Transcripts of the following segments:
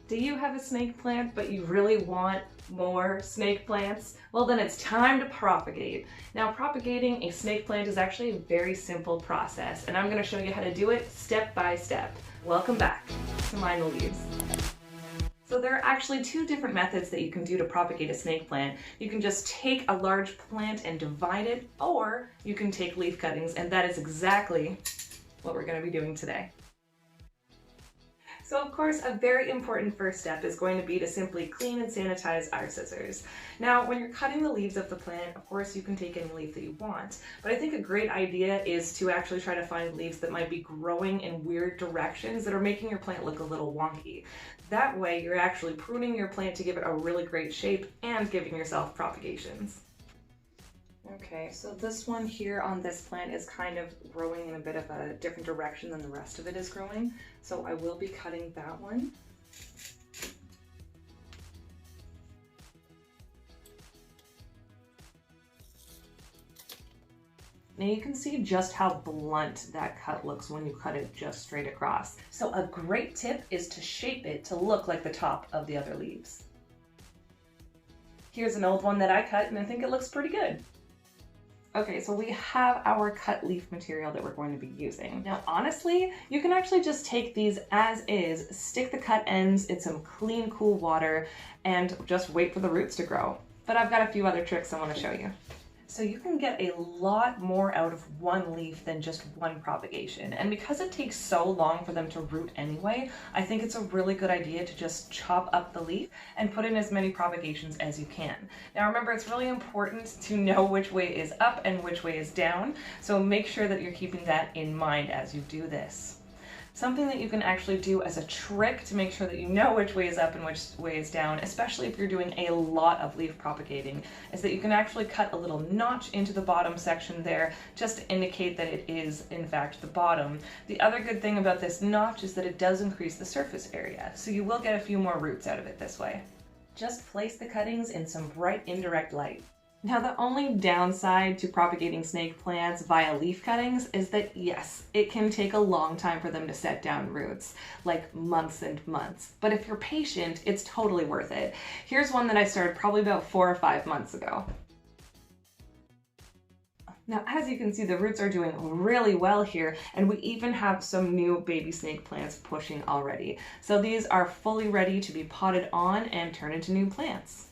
Do you have a snake plant, but you really want more snake plants? Well, then it's time to propagate. Now, propagating a snake plant is actually a very simple process, and I'm going to show you how to do it step by step. Welcome back to Mind the Leaves. So there are actually two different methods that you can do to propagate a snake plant. You can just take a large plant and divide it, or you can take leaf cuttings, and that is exactly what we're going to be doing today. So of course, a very important first step is going to be to simply clean and sanitize our scissors. Now, when you're cutting the leaves of the plant, of course you can take any leaf that you want, but I think a great idea is to actually try to find leaves that might be growing in weird directions that are making your plant look a little wonky. That way, you're actually pruning your plant to give it a really great shape and giving yourself propagations. Okay, so this one here on this plant is kind of growing in a bit of a different direction than the rest of it is growing. So I will be cutting that one. Now you can see just how blunt that cut looks when you cut it just straight across. So a great tip is to shape it to look like the top of the other leaves. Here's an old one that I cut and I think it looks pretty good. Okay, so we have our cut leaf material that we're going to be using. Now, honestly, you can actually just take these as is, stick the cut ends in some clean, cool water, and just wait for the roots to grow. But I've got a few other tricks I want to show you. So you can get a lot more out of one leaf than just one propagation. And because it takes so long for them to root anyway, I think it's a really good idea to just chop up the leaf and put in as many propagations as you can. Now remember, it's really important to know which way is up and which way is down. So make sure that you're keeping that in mind as you do this. Something that you can actually do as a trick to make sure that you know which way is up and which way is down, especially if you're doing a lot of leaf propagating, is that you can actually cut a little notch into the bottom section there just to indicate that it is in fact the bottom. The other good thing about this notch is that it does increase the surface area, so you will get a few more roots out of it this way. Just place the cuttings in some bright indirect light. Now, the only downside to propagating snake plants via leaf cuttings is that, yes, it can take a long time for them to set down roots, like months and months. But if you're patient, it's totally worth it. Here's one that I started probably about 4 or 5 months ago. Now, as you can see, the roots are doing really well here, and we even have some new baby snake plants pushing already. So these are fully ready to be potted on and turn into new plants.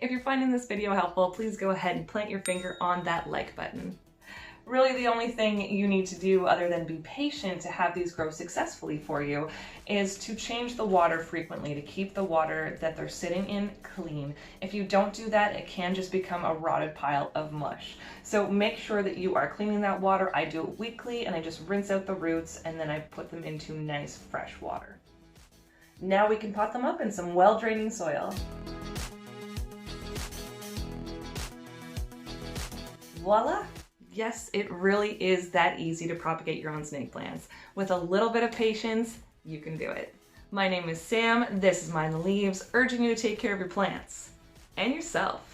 If you're finding this video helpful, please go ahead and plant your finger on that like button. Really, the only thing you need to do other than be patient to have these grow successfully for you is to change the water frequently to keep the water that they're sitting in clean. If you don't do that, it can just become a rotted pile of mush. So make sure that you are cleaning that water. I do it weekly and I just rinse out the roots and then I put them into nice fresh water. Now we can pot them up in some well-draining soil. Voila! Yes, it really is that easy to propagate your own snake plants. With a little bit of patience, you can do it. My name is Sam, this is Mind the Leaves, urging you to take care of your plants and yourself.